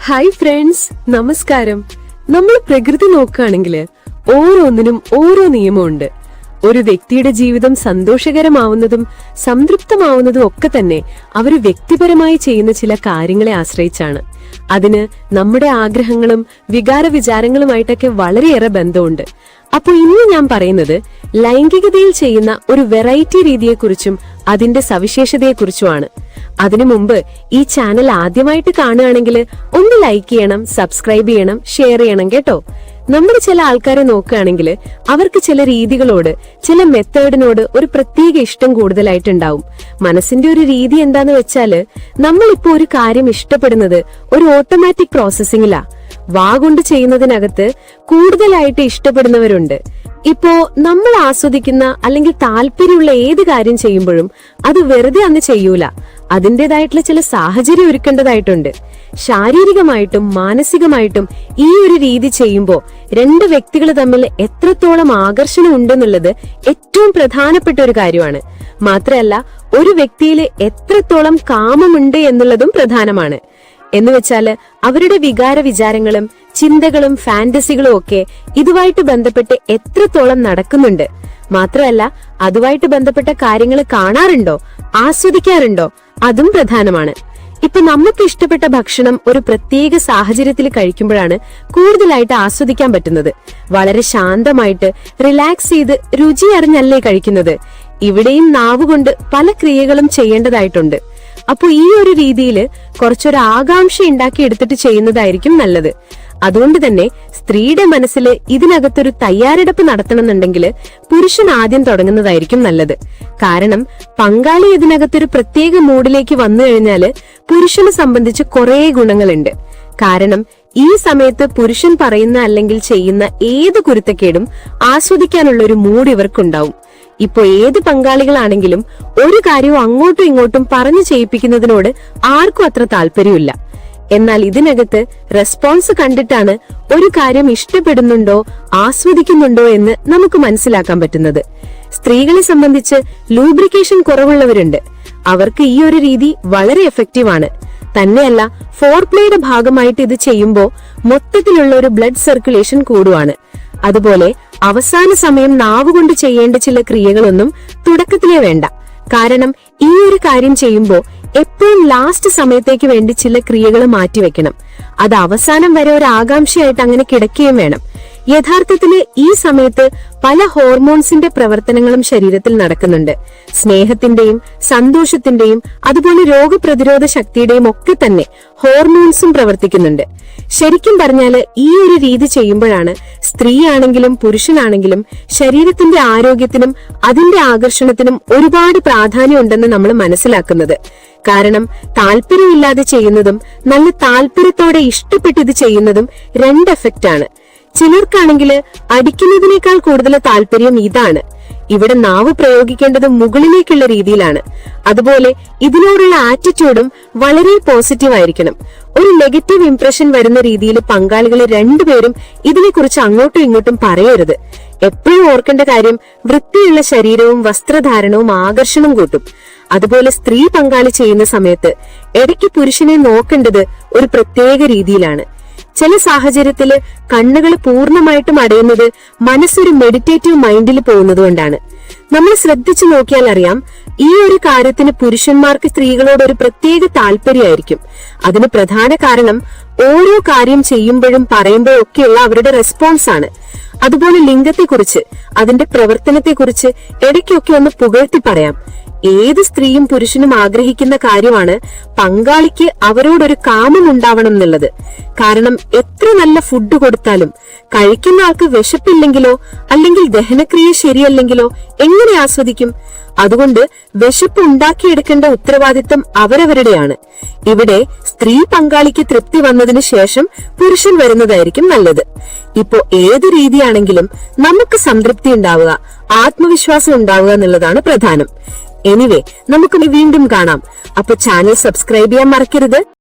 Hi friends, നമസ്കാരം. നമ്മൾ പ്രകൃതി നോക്കുകയാണെങ്കിൽ ഓരോന്നിനും ഓരോ നിയമമുണ്ട്. ഒരു വ്യക്തിയുടെ ജീവിതം സന്തോഷകരമാവുന്നതും സംതൃപ്തമാവുന്നതും ഒക്കെ തന്നെ അവർ വ്യക്തിപരമായി ചെയ്യുന്ന ചില കാര്യങ്ങളെ ആശ്രയിച്ചാണ്. അതിന് നമ്മുടെ ആഗ്രഹങ്ങളും വികാര വിചാരങ്ങളുമായിട്ടൊക്കെ വളരെയേറെ ബന്ധമുണ്ട്. അപ്പോൾ ഇന്ന് ഞാൻ പറയുന്നത് ലൈംഗികതയിൽ ചെയ്യുന്ന ഒരു വെറൈറ്റി രീതിയെക്കുറിച്ചും അതിന്റെ സവിശേഷതയെക്കുറിച്ചുമാണ്. അതിനു മുമ്പ് ഈ ചാനൽ ആദ്യമായിട്ട് കാണുകയാണെങ്കിൽ ഒന്ന് ലൈക്ക് ചെയ്യണം, സബ്സ്ക്രൈബ് ചെയ്യണം, ഷെയർ ചെയ്യണം കേട്ടോ. നമ്മൾ ചില ആൾക്കാരെ നോക്കുകയാണെങ്കിൽ അവർക്ക് ചില രീതികളോട്, ചില മെത്തേഡിനോട് ഒരു പ്രത്യേക ഇഷ്ടം കൂടുതലായിട്ടുണ്ടാവും. മനസ്സിന്റെ ഒരു രീതി എന്താന്ന് വെച്ചാല്, നമ്മളിപ്പോ ഒരു കാര്യം ഇഷ്ടപ്പെടുന്നത് ഒരു ഓട്ടോമാറ്റിക് പ്രോസസ്സിംഗിലാ. കൊണ്ട് ചെയ്യുന്നതിനകത്ത് കൂടുതലായിട്ട് ഇഷ്ടപ്പെടുന്നവരുണ്ട്. ഇപ്പോ നമ്മൾ ആസ്വദിക്കുന്ന അല്ലെങ്കിൽ താല്പര്യമുള്ള ഏത് കാര്യം ചെയ്യുമ്പോഴും അത് വെറുതെ അന്ന് ചെയ്യൂല. അതിൻ്റെതായിട്ടുള്ള ചില സാഹചര്യം ഒരുക്കേണ്ടതായിട്ടുണ്ട്. ശാരീരികമായിട്ടും മാനസികമായിട്ടും ഈ ഒരു രീതി ചെയ്യുമ്പോൾ രണ്ട് വ്യക്തികൾ തമ്മിൽ എത്രത്തോളം ആകർഷണം ഉണ്ടെന്നുള്ളത് ഏറ്റവും പ്രധാനപ്പെട്ട ഒരു കാര്യമാണ്. മാത്രമല്ല, ഒരു വ്യക്തിയിൽ എത്രത്തോളം കാമമുണ്ട് എന്നുള്ളതും പ്രധാനമാണ്. എന്നുവെച്ചാല് അവരുടെ വികാര വിചാരങ്ങളും ചിന്തകളും ഫാന്റസികളും ഒക്കെ ഇതുമായിട്ട് ബന്ധപ്പെട്ട് എത്രത്തോളം നടക്കുന്നുണ്ട്. മാത്രമല്ല, അതുമായിട്ട് ബന്ധപ്പെട്ട കാര്യങ്ങൾ കാണാറുണ്ടോ, ആസ്വദിക്കാറുണ്ടോ, അതും പ്രധാനമാണ്. ഇപ്പൊ നമുക്ക് ഇഷ്ടപ്പെട്ട ഭക്ഷണം ഒരു പ്രത്യേക സാഹചര്യത്തിൽ കഴിക്കുമ്പോഴാണ് കൂടുതലായിട്ട് ആസ്വദിക്കാൻ പറ്റുന്നത്. വളരെ ശാന്തമായിട്ട് റിലാക്സ് ചെയ്ത് രുചി അറിഞ്ഞല്ലേ കഴിക്കുന്നത്. ഇവിടെയും നാവുകൊണ്ട് പല ക്രിയകളും ചെയ്യേണ്ടതായിട്ടുണ്ട്. അപ്പൊ ഈ ഒരു രീതിയിൽ കുറച്ചൊരു ആകാംക്ഷ ഉണ്ടാക്കി എടുത്തിട്ട് ചെയ്യുന്നതായിരിക്കും നല്ലത്. അതുകൊണ്ട് തന്നെ സ്ത്രീയുടെ മനസ്സിൽ ഇതിനകത്തൊരു തയ്യാറെടുപ്പ് നടത്തണമെന്നുണ്ടെങ്കിൽ പുരുഷൻ ആദ്യം തുടങ്ങുന്നതായിരിക്കും നല്ലത്. കാരണം പങ്കാളി ഇതിനകത്തൊരു പ്രത്യേക മൂഡിലേക്ക് വന്നു കഴിഞ്ഞാല് പുരുഷനെ സംബന്ധിച്ച് കുറെ ഗുണങ്ങളുണ്ട്. കാരണം ഈ സമയത്ത് പുരുഷൻ പറയുന്ന അല്ലെങ്കിൽ ചെയ്യുന്ന ഏത് കുരുത്തക്കേടും ആസ്വദിക്കാനുള്ള ഒരു മൂഡ് ഇവർക്കുണ്ടാവും. ഇപ്പൊ ഏത് പങ്കാളികളാണെങ്കിലും ഒരു കാര്യവും അങ്ങോട്ടും ഇങ്ങോട്ടും പറഞ്ഞു ചെയ്യിപ്പിക്കുന്നതിനോട് ആർക്കും അത്ര താല്പര്യമില്ല. എന്നാൽ ഇതിനകത്ത് റെസ്പോൺസ് കണ്ടിട്ടാണ് ഒരു കാര്യം ഇഷ്ടപ്പെടുന്നുണ്ടോ ആസ്വദിക്കുന്നുണ്ടോ എന്ന് നമുക്ക് മനസ്സിലാക്കാൻ പറ്റുന്നത്. സ്ത്രീകളെ സംബന്ധിച്ച് ലൂബ്രിക്കേഷൻ കുറവുള്ളവരുണ്ട്. അവർക്ക് ഈ ഒരു രീതി വളരെ എഫക്റ്റീവാണ്. തന്നെയല്ല, ഫോർപ്ലേയുടെ ഭാഗമായിട്ട് ഇത് ചെയ്യുമ്പോൾ മൊത്തത്തിലുള്ള ഒരു ബ്ലഡ് സർക്കുലേഷൻ കൂടുവാണ്. അതുപോലെ അവസാന സമയം നാവുകൊണ്ട് ചെയ്യേണ്ട ചില ക്രിയകളൊന്നും തുടക്കത്തിലേ വേണ്ട. കാരണം ഈ ഒരു കാര്യം ചെയ്യുമ്പോൾ എപ്പോഴും ലാസ്റ്റ് സമയത്തേക്ക് വേണ്ടി ചില ക്രിയകൾ മാറ്റിവെക്കണം. അത് അവസാനം വരെ ഒരു ആകാംക്ഷയായിട്ട് അങ്ങനെ കിടക്കുകയും വേണം. യഥാർത്ഥത്തില് ഈ സമയത്ത് പല ഹോർമോൺസിന്റെ പ്രവർത്തനങ്ങളും ശരീരത്തിൽ നടക്കുന്നുണ്ട്. സ്നേഹത്തിന്റെയും സന്തോഷത്തിന്റെയും അതുപോലെ രോഗപ്രതിരോധ ശക്തിയുടെയും ഒക്കെ തന്നെ ഹോർമോൺസും പ്രവർത്തിക്കുന്നുണ്ട്. ശരിക്കും പറഞ്ഞാല് ഈ ഒരു രീതി ചെയ്യുമ്പോഴാണ് സ്ത്രീ ആണെങ്കിലും പുരുഷനാണെങ്കിലും ശരീരത്തിന്റെ ആരോഗ്യത്തിനും അതിന്റെ ആകർഷണത്തിനും ഒരുപാട് പ്രാധാന്യം ഉണ്ടെന്ന് നമ്മൾ മനസ്സിലാക്കുന്നത്. കാരണം താല്പര്യമില്ലാതെ ചെയ്യുന്നതും നല്ല താല്പര്യത്തോടെ ഇഷ്ടപ്പെട്ടിത് ചെയ്യുന്നതും രണ്ട് എഫക്റ്റ് ആണ്. ചിലർക്കാണെങ്കിൽ അടിക്കുന്നതിനേക്കാൾ കൂടുതൽ താല്പര്യം ഇതാണ്. ഇവിടെ നാവ് പ്രയോഗിക്കേണ്ടത് മുകളിലേക്കുള്ള രീതിയിലാണ്. അതുപോലെ ഇതിനോടുള്ള ആറ്റിറ്റ്യൂഡും വളരെ പോസിറ്റീവ് ആയിരിക്കണം. ഒരു നെഗറ്റീവ് ഇംപ്രഷൻ വരുന്ന രീതിയിൽ പങ്കാളികൾ രണ്ടുപേരും ഇതിനെക്കുറിച്ച് അങ്ങോട്ടും ഇങ്ങോട്ടും പറയരുത്. എപ്പോഴും ഓർക്കേണ്ട കാര്യം, വൃത്തിയുള്ള ശരീരവും വസ്ത്രധാരണവും ആകർഷണം കൂട്ടും. അതുപോലെ സ്ത്രീ പങ്കാളി ചെയ്യുന്ന സമയത്ത് ഇടയ്ക്ക് പുരുഷനെ നോക്കേണ്ടത് ഒരു പ്രത്യേക രീതിയിലാണ്. ചില സാഹചര്യത്തില് കണ്ണുകൾ പൂർണ്ണമായിട്ടും അടയുന്നത് മനസ്സൊരു മെഡിറ്റേറ്റീവ് മൈൻഡിൽ പോകുന്നത് കൊണ്ടാണ്. നമ്മൾ ശ്രദ്ധിച്ചു നോക്കിയാൽ അറിയാം, ഈ ഒരു കാര്യത്തിന് പുരുഷന്മാർക്ക് സ്ത്രീകളോട് ഒരു പ്രത്യേക താല്പര്യമായിരിക്കും. അതിന് പ്രധാന കാരണം ഓരോ കാര്യം ചെയ്യുമ്പോഴും പറയുമ്പോഴും ഒക്കെയുള്ള അവരുടെ റെസ്പോൺസ് ആണ്. അതുപോലെ ലിംഗത്തെക്കുറിച്ച്, അതിന്റെ പ്രവർത്തനത്തെക്കുറിച്ച് ഇടയ്ക്കൊക്കെ ഒന്ന് പുകഴ്ത്തി പറയാം. ഏത് സ്ത്രീയും പുരുഷനും ആഗ്രഹിക്കുന്ന കാര്യമാണ് പങ്കാളിക്ക് അവരോടൊരു കാമം ഉണ്ടാവണം എന്നുള്ളത്. കാരണം എത്ര നല്ല ഫുഡ് കൊടുത്താലും കഴിക്കുന്ന ആൾക്ക് വിശപ്പില്ലെങ്കിലോ അല്ലെങ്കിൽ ദഹനക്രിയ ശരിയല്ലെങ്കിലോ എങ്ങനെ ആസ്വദിക്കും? അതുകൊണ്ട് വിശപ്പ് ഉണ്ടാക്കിയെടുക്കേണ്ട ഉത്തരവാദിത്തം അവരവരുടെയാണ്. ഇവിടെ സ്ത്രീ പങ്കാളിക്ക് തൃപ്തി വന്നതിന് ശേഷം പുരുഷൻ വരുന്നതായിരിക്കും നല്ലത്. ഇപ്പോ ഏത് രീതിയാണെങ്കിലും നമുക്ക് സംതൃപ്തി ഉണ്ടാവുക, ആത്മവിശ്വാസം ഉണ്ടാവുക എന്നുള്ളതാണ് പ്രധാനം. എനിവേ, നമുക്ക് വീണ്ടും കാണാം. അപ്പൊ ചാനൽ സബ്സ്ക്രൈബ് ചെയ്യാൻ മറക്കരുത്.